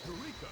Eureka!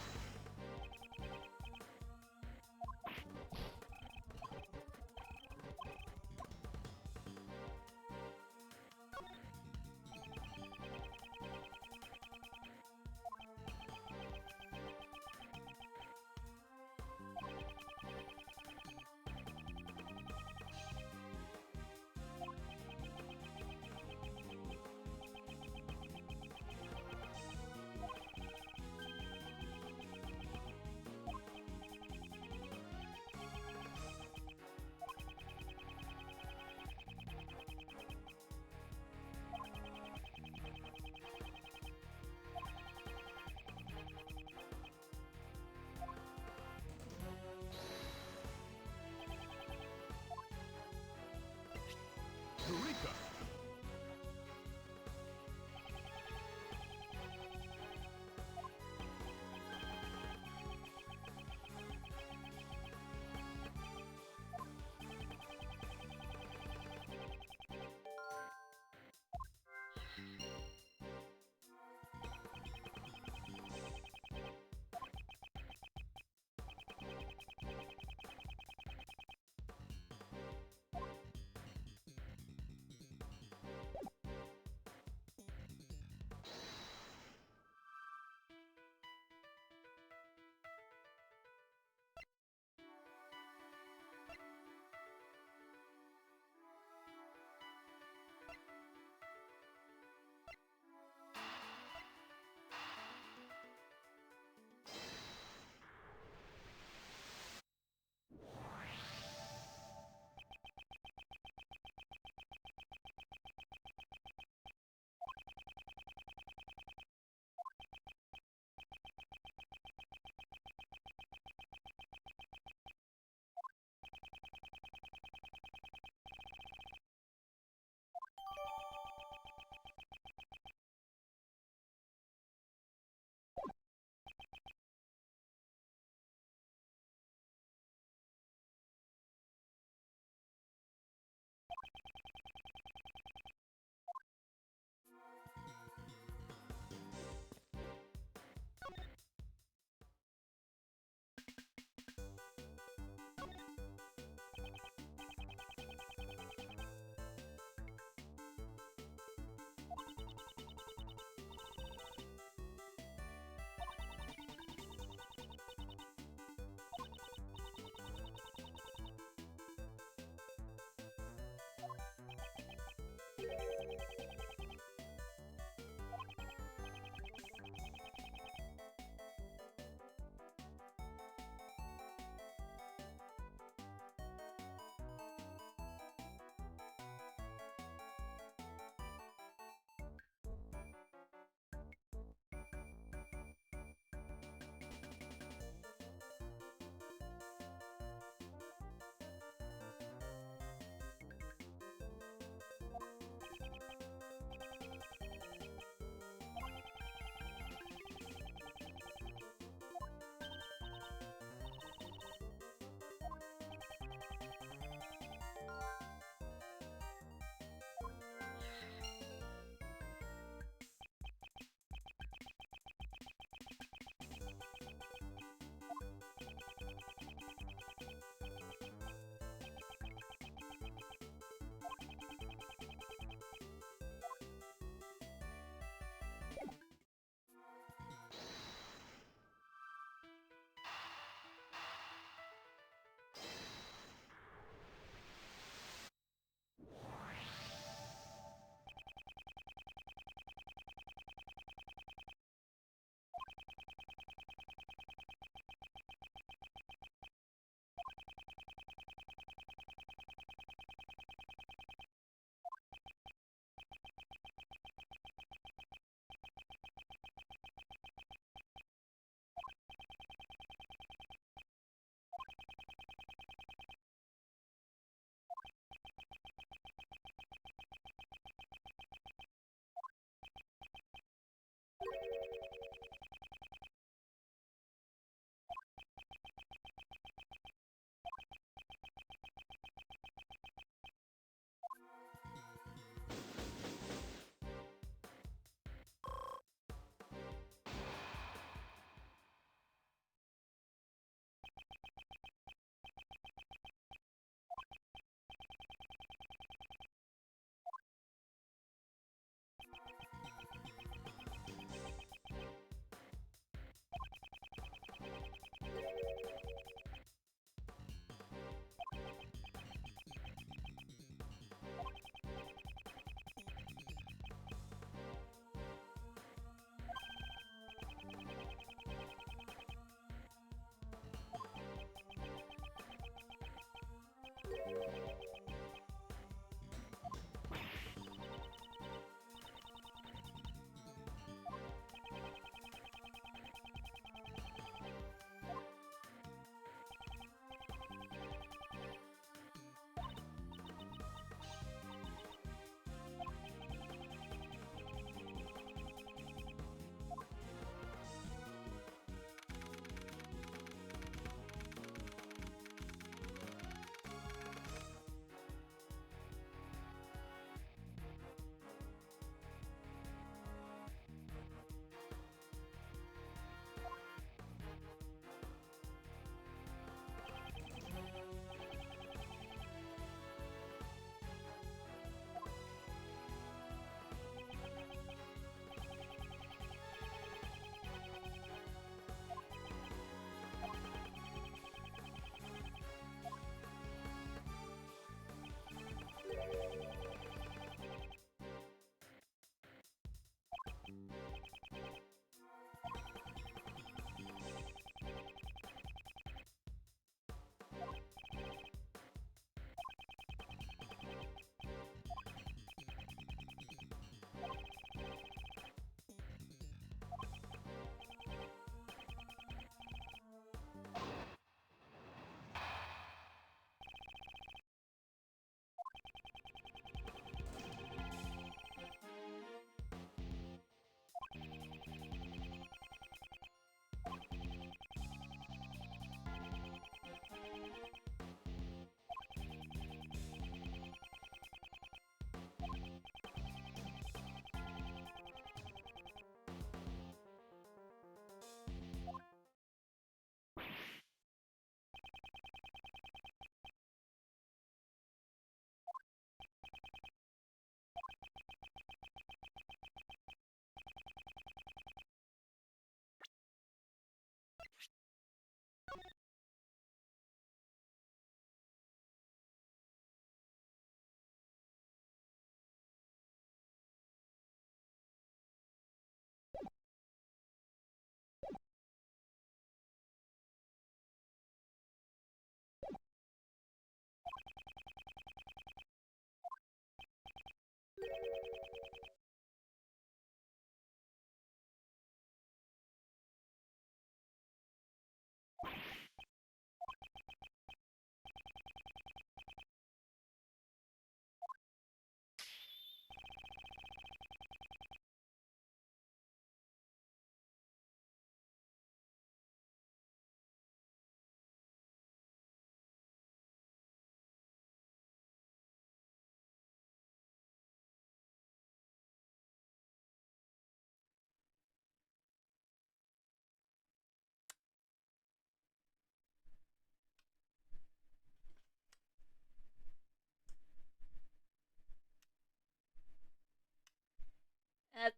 That's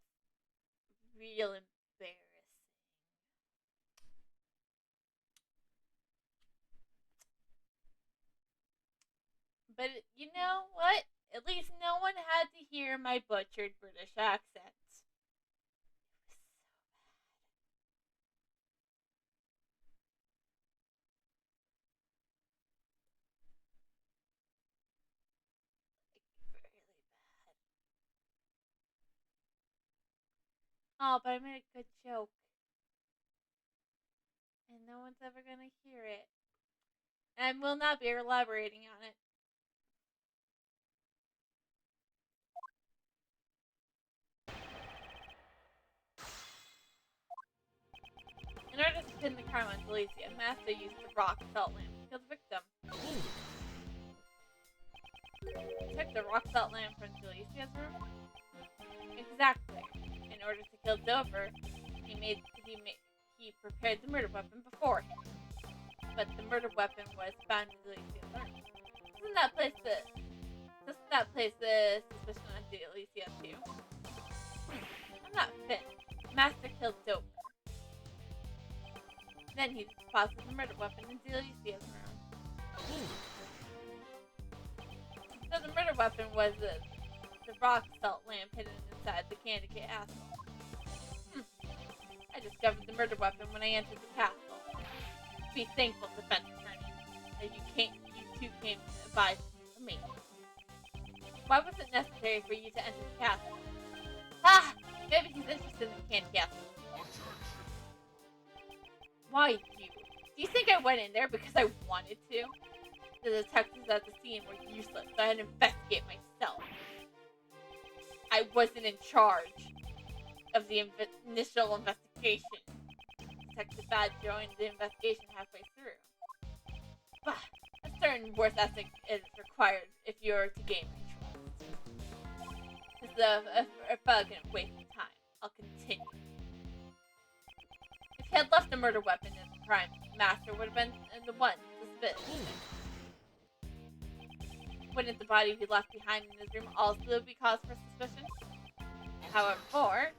real embarrassing. But you know what? At least no one had to hear my butchered British accent. Like, really bad. Oh, but I made a good joke. And no one's ever gonna hear it. And will not be elaborating on it. In order to pin the crime on Delicia, Master used the rock salt lamp to kill the victim. He took the rock salt lamp from Delicia's room. Exactly. In order to kill Dover, he prepared the murder weapon beforehand. But the murder weapon was found in Delicia's room. Doesn't that place the suspicion on Delicia too? I'm not Finn. Master killed Dover. Then he deposited the murder weapon in Delicia's room. So the murder weapon was the rock salt lamp hidden inside the Candy Cane castle. I discovered the murder weapon when I entered the castle. Be thankful, defense attorney, that you two came by me. Why was it necessary for you to enter the castle? Ah! Maybe he's interested in the candy castle. Why you? Do you think I went in there because I wanted to? The detectives at the scene were useless, so I had to investigate myself. I wasn't in charge of the initial investigation. Detective Bad joined the investigation halfway through. But a certain worth ethic is required if you're to gain my trust. This is a fucking waste of time. I'll continue. If he had left the murder weapon as a crime, Master would have been the one to spit. Wouldn't the body be left behind in his room also be cause for suspicion? However,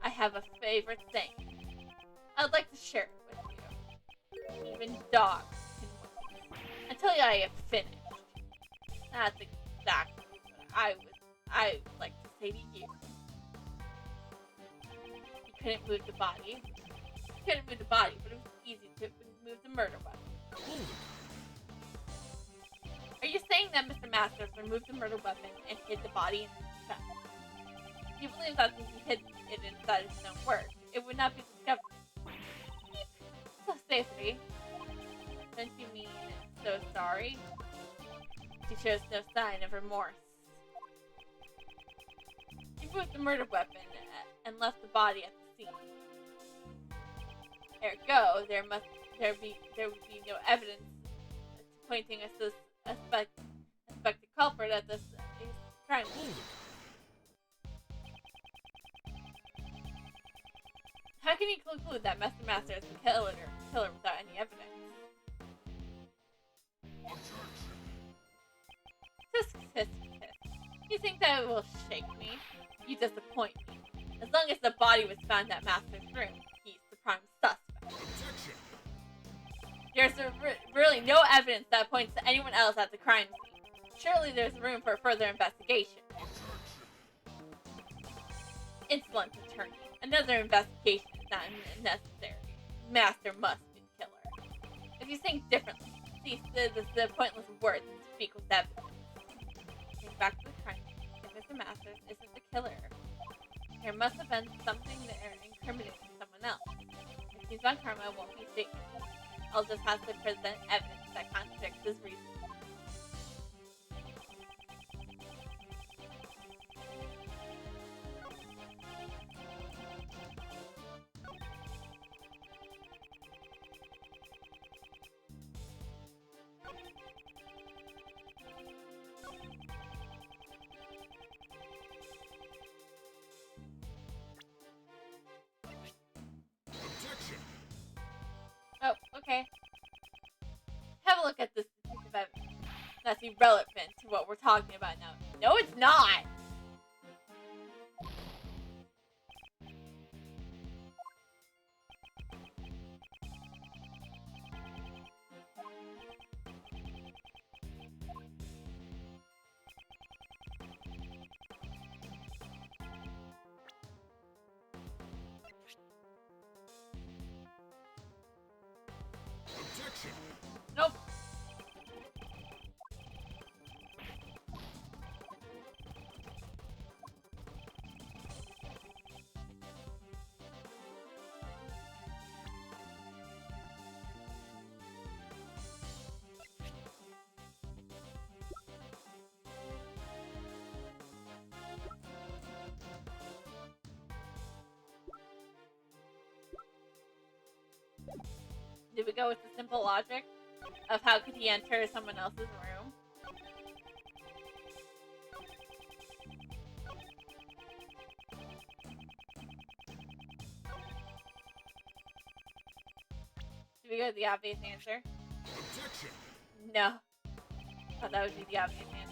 I have a favorite thing. I'd like to share it with you. Even dogs can wait. Until I have finished. That's exactly what I would like to say to you. You couldn't move the body. You couldn't move the body, but it was easy to move the murder weapon. Are you saying that Mr. Masters removed the murder weapon and hid the body in his chest? If you believe that he hid it inside his own work, it would not be discovered. So safely. Don't you mean so sorry? She shows no sign of remorse. He moved the murder weapon and left the body at the scene. Ergo, there would be no evidence pointing a suspected culprit at this crime scene. How can you conclude that Mr. Master is the killer without any evidence? Tisk, tisk, tisk. You think that it will shake me? You disappoint me. As long as the body was found at Master's room, he's the prime suspect. There's really no evidence that points to anyone else at the crime scene. Surely there's room for further investigation. Insolent attorney. Another investigation is not necessary. Master must be the killer. If you think differently, cease the pointless words and speak with evidence. Think back to the crime scene. If Mr. Masters isn't the killer, there must have been something there incriminating someone else. If he's on karma, won't be safe. I'll just have to present evidence that contradicts his reasoning. Oh, okay. Have a look at this piece of evidence. That's irrelevant to what we're talking about now. No, it's not! Nope. Did we go with the simple logic of how could he enter someone else's room? Did we go with the obvious answer? No. I thought that would be the obvious answer.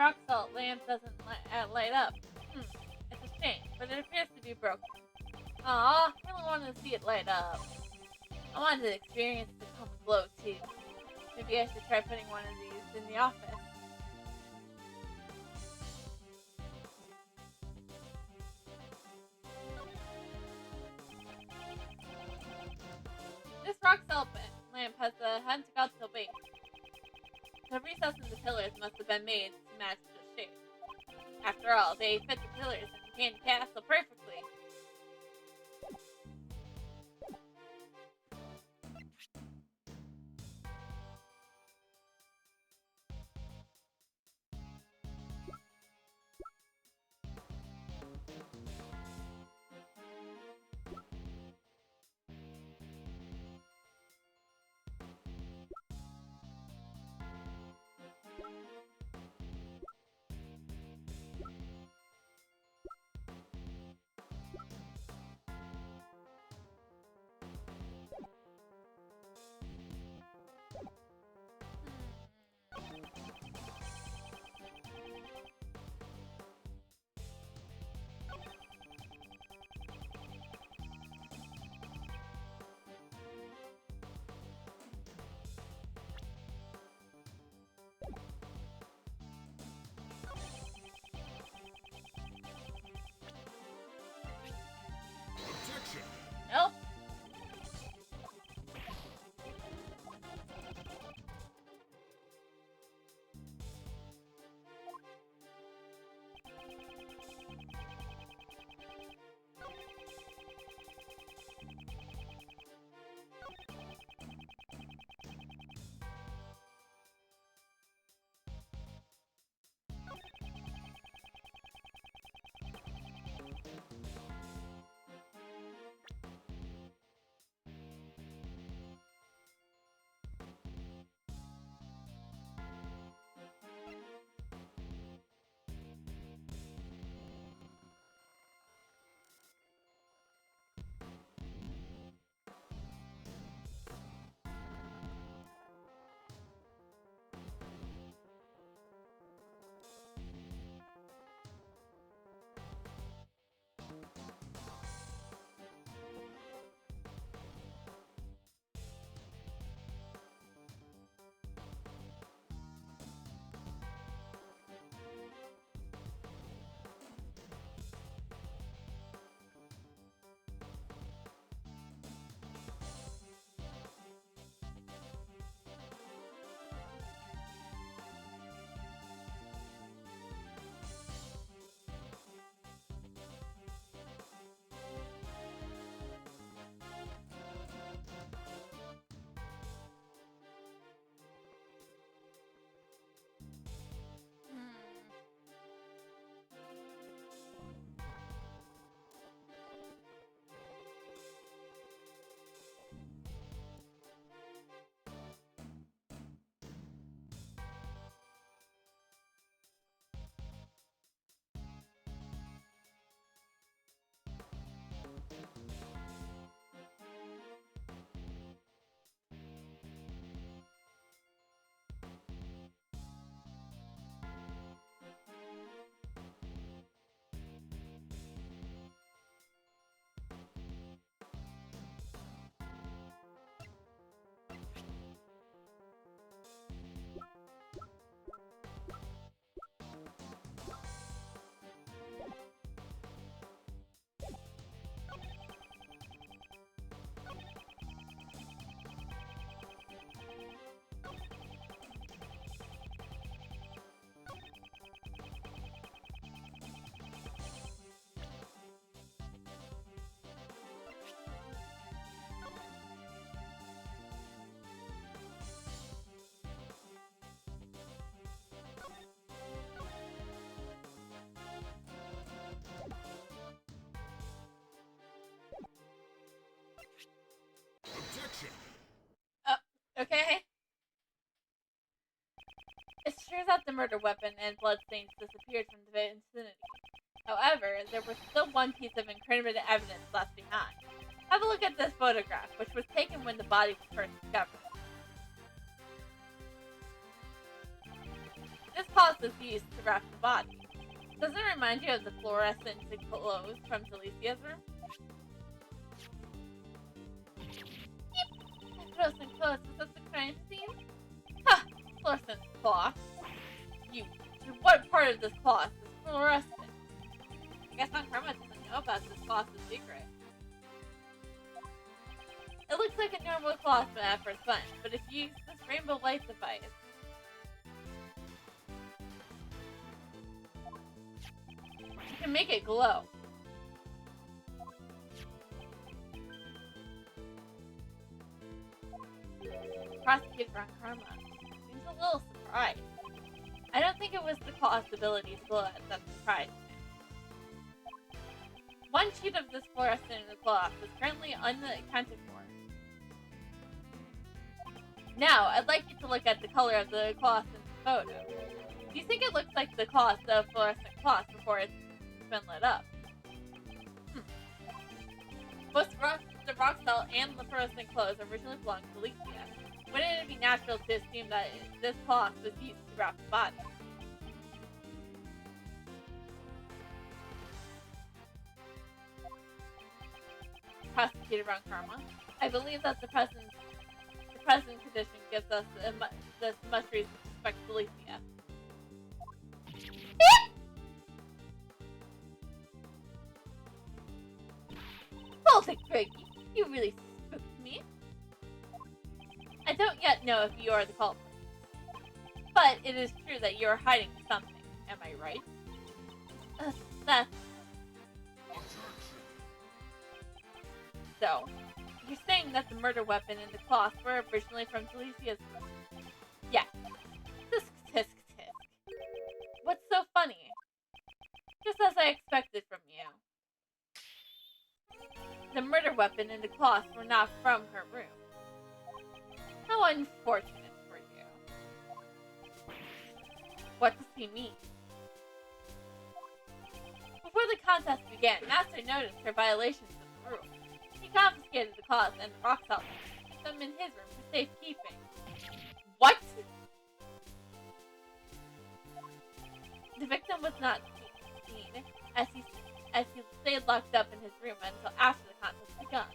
rock salt lamp doesn't light up. It's a shame, but it appears to be broken. Aw, I really wanted to see it light up. I wanted to experience the pump glow too. Maybe I should try putting one of these in the office. This rock salt lamp has a hexagonal base. The recess in the pillars must have been made to match the shape. After all, they fit the pillars in the Candy Castle perfectly. Nope. Okay. It turns out the murder weapon and bloodstains disappeared from the vicinity. However, there was still one piece of incriminating evidence left behind. Have a look at this photograph, which was taken when the body was first discovered. This cloth was used to wrap the body. Doesn't it remind you of the fluorescent clothes from Delicia's room? Yep. Fluorescent clothes, is this the crime scene? Ha! Fluorescent cloth. What part of this cloth is fluorescent? I guess Von Karma doesn't know about this cloth's secret. It looks like a normal cloth at first glance, but if you use this rainbow light device, you can make it glow. Prosecutor Von Karma seems a little surprised. I don't think it was the cloth's ability to glow that surprised him. One sheet of this fluorescent in the cloth is currently unaccounted for. Now, I'd like you to look at the color of the cloth in the photo. Do you think it looks like the cloth, the fluorescent cloth, before it's been lit up? Both the rock cell and the fluorescent clothes originally belonged to Licia. Wouldn't it be natural to assume that this cloth was used to wrap the body? Prosecutor Von Karma, I believe that the present condition gives us this much reason to suspect Delicia. Hold it, Greggy. You really spooked me. I don't yet know if you are the culprit. But it is true that you are hiding something. Am I right? That's... So, you're saying that the murder weapon and the cloth were originally from Delicia's room? Yes. Tisk tisk tisk. What's so funny? Just as I expected from you. The murder weapon and the cloth were not from her room. How unfortunate for you. What does he mean? Before the contest began, Master noticed her violations of the rule. He confiscated the cloth and the rock salt and put them in his room for safekeeping. What? The victim was not seen as he stayed locked up in his room until after the contest began.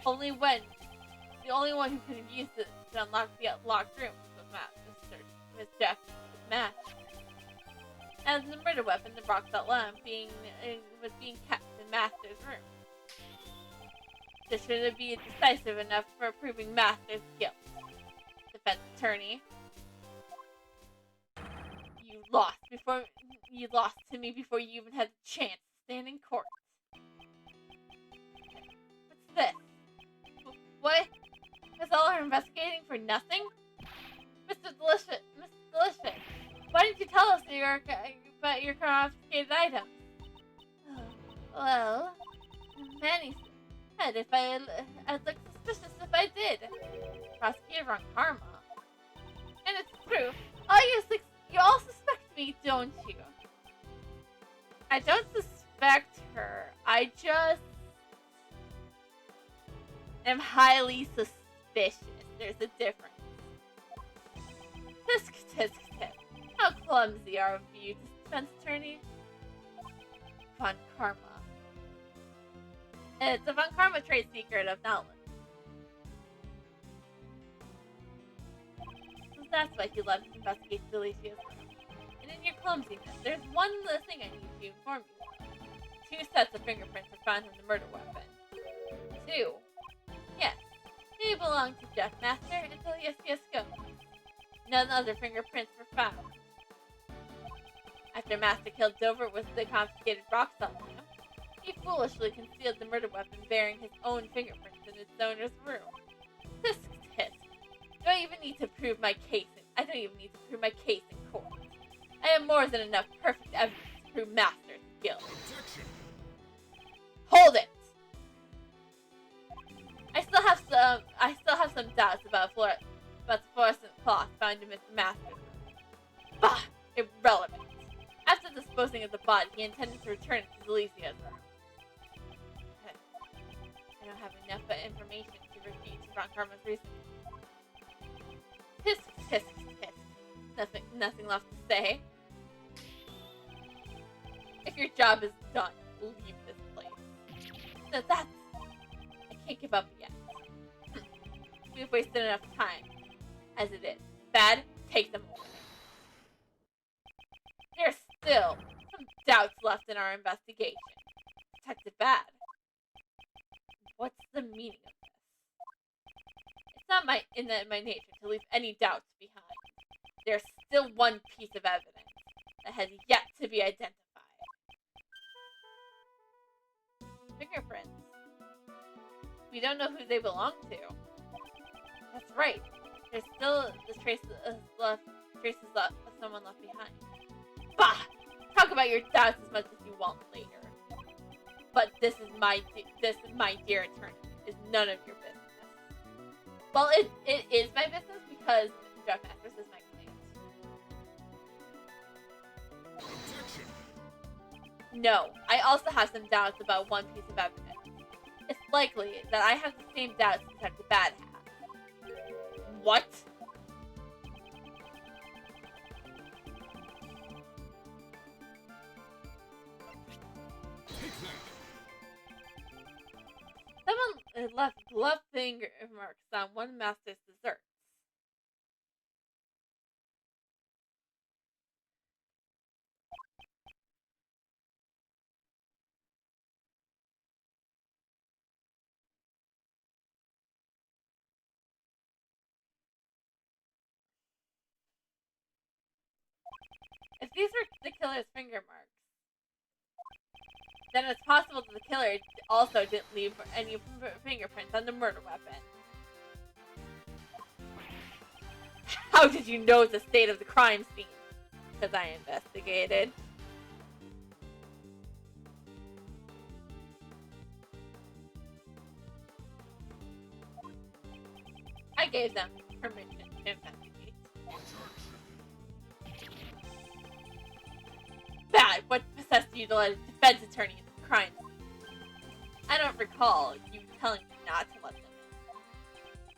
The only one who could have used it to unlock the locked room was Jeff Master. As the murder weapon, the rock salt lamp was being kept in Master's room. This should be decisive enough for proving Master's guilt. Defense attorney. You lost to me before you even had the chance to stand in court. What's this? What? Was all our investigating for nothing? Mr. Delicious, why didn't you tell us about your confiscated items? Well, Manny said I'd look suspicious if I did. Prosecutor Von Karma. And it's true. You all suspect me, don't you? I don't suspect her. I just am highly suspicious. There's a difference. Tisk tisk tisk. How clumsy are you, defense attorney? Von Karma. It's a Von Karma trade secret of knowledge. So that's why he left to investigate Delicia's room. And in your clumsiness, there's one little thing I need to inform you of. 2 sets of fingerprints were found in the murder weapon. 2. Yes, they belong to Jeff Master and Delicia's scope. None other fingerprints were found. After Master killed Dover with the confiscated rock salt lamp, he foolishly concealed the murder weapon bearing his own fingerprints in its owner's room. Tisk tisk. I don't even need to prove my case in court. I have more than enough perfect evidence to prove Master's guilt. Hold it! I still have some doubts about the fluorescent cloth found in Mr. Master's room. Bah! Irrelevant. After disposing of the body, he intended to return it to Delicia's room. I don't have enough information to refute Von Karma's reasoning. Tisk tisk tisk. nothing left to say. If your job is done, leave this place. No, that's... I can't give up yet. We've wasted enough time, as it is. Bad, take them away. There's still some doubts left in our investigation. Detective Bad. What's the meaning of this? It's not my nature to leave any doubts behind. There's still one piece of evidence that has yet to be identified. Fingerprints. We don't know who they belong to. That's right. There's still the traces of someone left behind. Bah! Talk about your doubts as much as you want later. But this is my dear attorney. Is none of your business. Well, it is my business because Jeff Masters is my client. No, I also have some doubts about one piece of evidence. It's likely that I have the same doubts Detective Bad has. What? Someone left glove finger marks on one master's desserts. If these were the killer's finger marks, then it's possible that the killer also didn't leave any fingerprints on the murder weapon. How did you know the state of the crime scene? Because I investigated. I gave them permission to investigate. Bad. What possessed you to let a defense attorney into the crime scene? I don't recall you telling me not to let them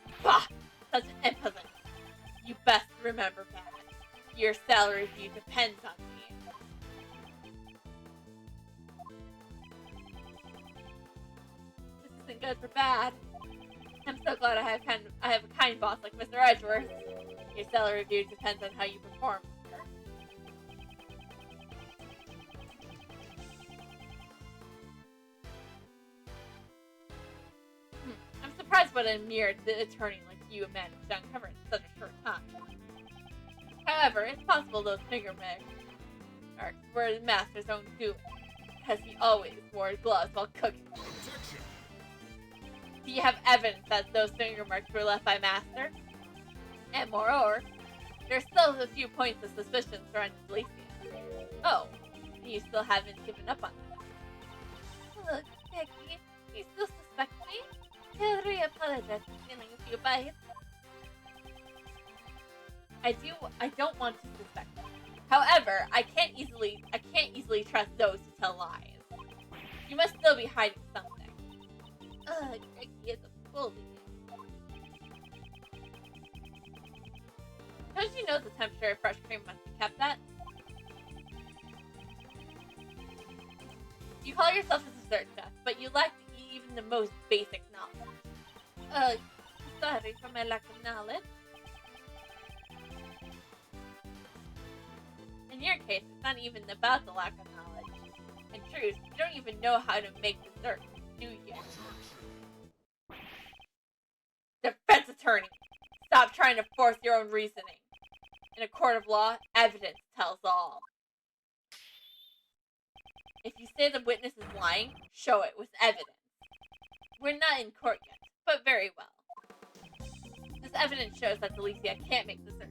in. Bah! Such an impotence. You best remember that. Your salary review depends on me. This isn't good for Bad. I'm so glad I have a kind boss like Mr. Edgeworth. Your salary review depends on how you perform. I'm surprised what a mere attorney like you managed to uncover in such a short time. However, it's possible those finger marks were the master's own doing, because he always wore gloves while cooking. Do you have evidence that those finger marks were left by Master? And moreover, there's still a few points of suspicion surrounding Alicia. Oh, you still haven't given up on that. Look, Becky, you still suspect me? I really apologize for stealing a few bites. I don't want to suspect you. However, I can't easily trust those who tell lies. You must still be hiding something. Ugh, Becky is a bully. Don't you know the temperature of fresh cream must be kept at? You call yourself a dessert chef, but you lack even the most basic knowledge. Sorry for my lack of knowledge. In your case, it's not even about the lack of knowledge. In truth, you don't even know how to make dessert, do you? Defense attorney! Stop trying to force your own reasoning. In a court of law, evidence tells all. If you say the witness is lying, show it with evidence. We're not in court yet, but very well. This evidence shows that Alicia can't make dessert.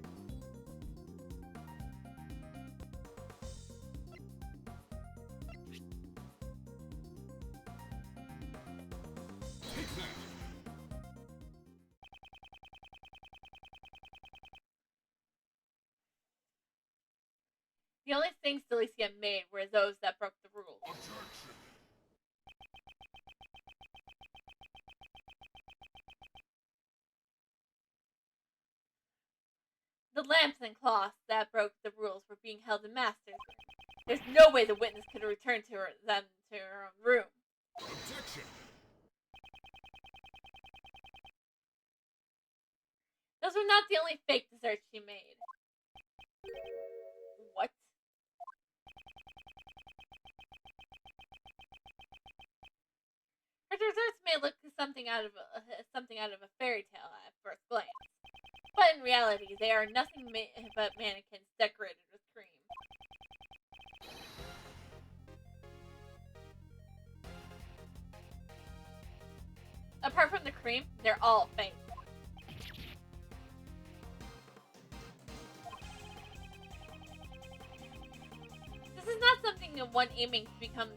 The only things Delicia made were those that broke the rules. lamps and cloths that broke the rules were being held in Master's room. There's no way the witness could have returned them to her own room. Objection! Those were not the only fake desserts she made. What? Her desserts may look something out of a fairy tale at first glance, but in reality, they are nothing but mannequins decorated with cream. Apart from the cream, they're all fake. This is not something that one aiming to become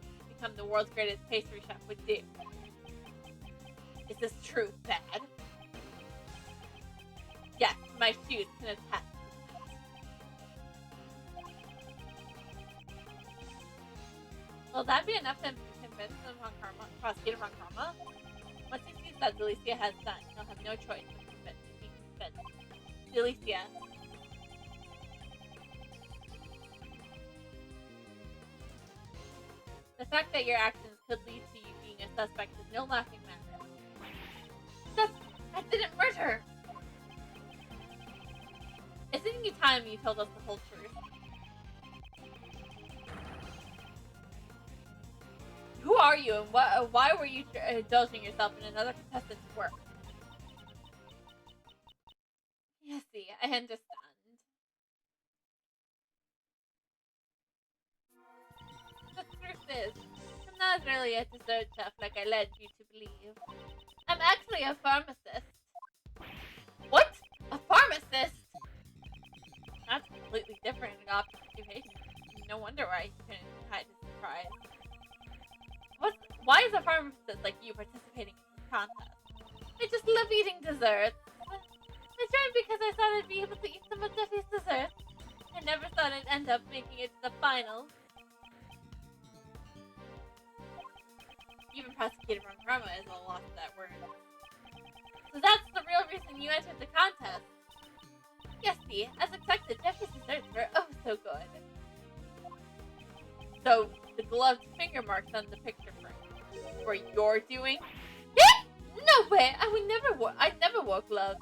the world's greatest pastry chef would do. Is this true, bad? Yes, my shoes can attest. Will that be enough to convince them on Karma, prosecutor on Karma? Once he sees that Delicia has done, he'll have no choice but to be convinced. Delicia. The fact that your actions could lead to you being a suspect is no laughing matter. I didn't murder! Isn't it time you told us the whole truth? Who are you, and why were you indulging yourself in another contestant's work? Yes, see, I understand. The truth is, I'm not really a dessert chef like I led you to believe. I'm actually a pharmacist. What? A pharmacist? That's completely different occupation. No wonder why he couldn't hide his surprise. Why is a pharmacist like you participating in this contest? I just love eating desserts. I joined because I thought I'd be able to eat some of Duffy's desserts. I never thought I'd end up making it to the finals. Even Prosecutor Von Karma is a loss of that word. So that's the real reason you entered the contest. Yes, see, as expected, Duffy's desserts were oh so good. So, the gloved finger marks on the picture frame were your doing? No way! I'd never wore gloves.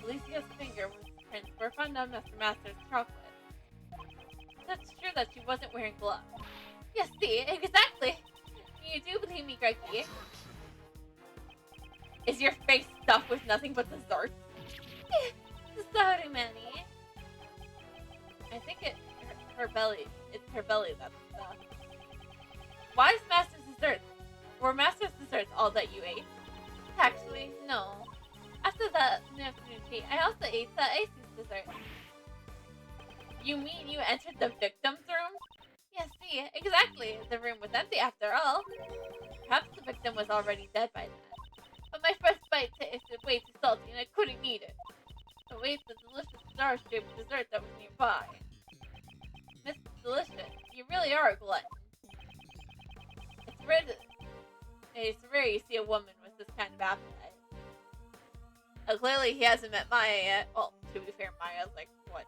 Alicia's finger prints were found on Mr. Master's chocolate. That's true that she wasn't wearing gloves. Yes, see, exactly. You do believe me, Greggy. Is your face stuffed with nothing but desserts? Sorry, Manny. I think it's her belly that's stuffed. Why is Master's desserts? Were Master's desserts all that you ate? Actually, no. After that afternoon tea, I also ate the Ace's dessert. You mean you entered the victim's room? Yes, see, exactly. The room was empty after all. Perhaps the victim was already dead by then. But my first bite tasted way too salty and I couldn't eat it. So I ate the delicious star-shaped dessert that was nearby. Miss Delicious, you really are a glutton. It's rare you see a woman with this kind of appetite. Clearly he hasn't met Maya yet. Well, to be fair, Maya's like, what,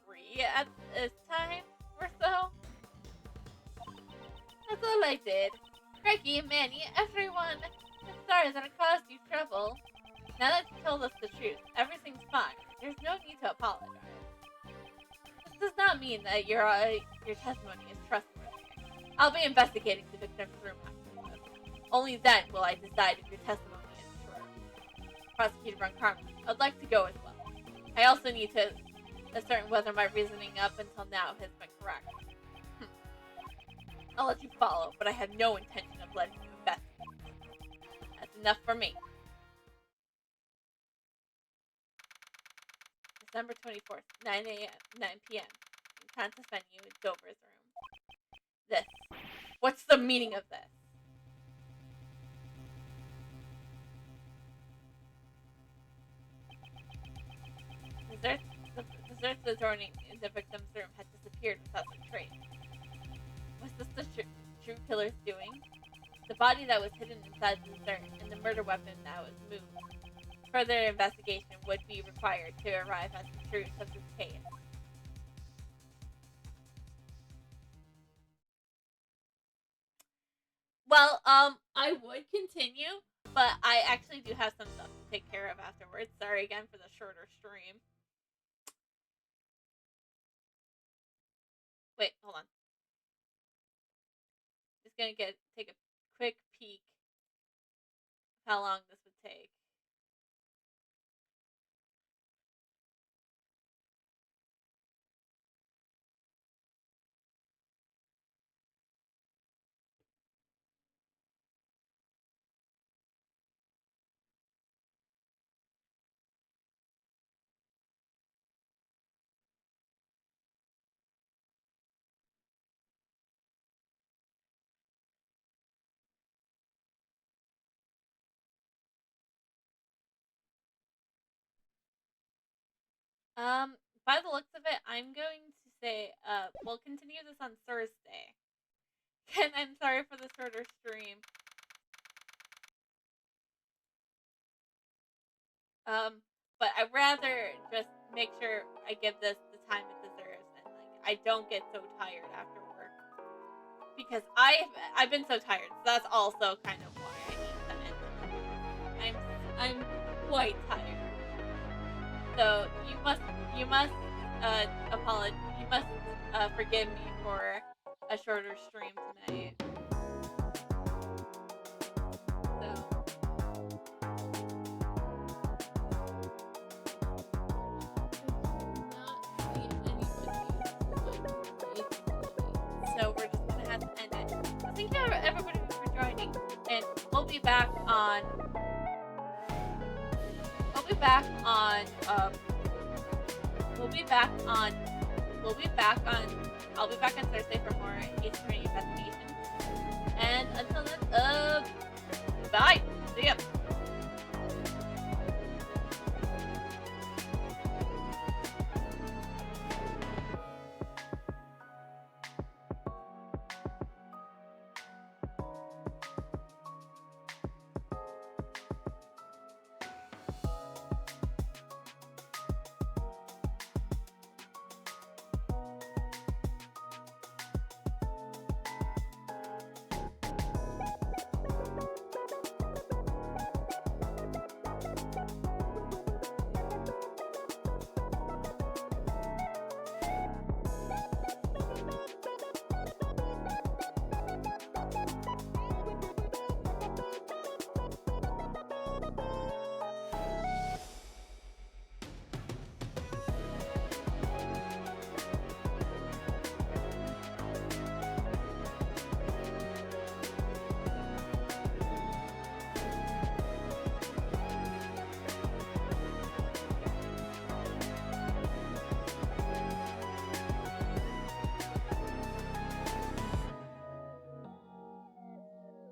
3 at this time or so? That's all I did. Greggy, Manny, everyone. I'm sorry that it caused you trouble. Now that you told us the truth, everything's fine. There's no need to apologize. This does not mean that your testimony is trustworthy. I'll be investigating the victim's room after this. Only then will I decide if your testimony is true. Prosecutor Von Karma, I'd like to go as well. I also need to ascertain whether my reasoning up until now has been correct. I'll let you follow, but I have no intention of letting you investigate. That's enough for me. December 24th, 9 p.m. In contest venue in Dover's room. This. What's the meaning of this? Desserts adorning the victim's room had disappeared without a trace. Was this the true killer's doing? The body that was hidden inside the dessert and the murder weapon that was moved. further investigation would be required to arrive at the truth of this case. Well, I would continue, but I actually do have some stuff to take care of afterwards. Sorry again for the shorter stream. Wait, hold on. Just gonna take a quick peek of how long this would take. By the looks of it, I'm going to say, we'll continue this on Thursday. And I'm sorry for the shorter stream. But I'd rather just make sure I give this the time it deserves, and I don't get so tired after work. Because I've been so tired, so that's also kind of why I need to end. I'm quite tired. So you must forgive me for a shorter stream tonight. So we're just gonna have to end it. So thank you everybody for joining, and we'll be back on I'll be back on Thursday for more Ace Attorney investigations. And until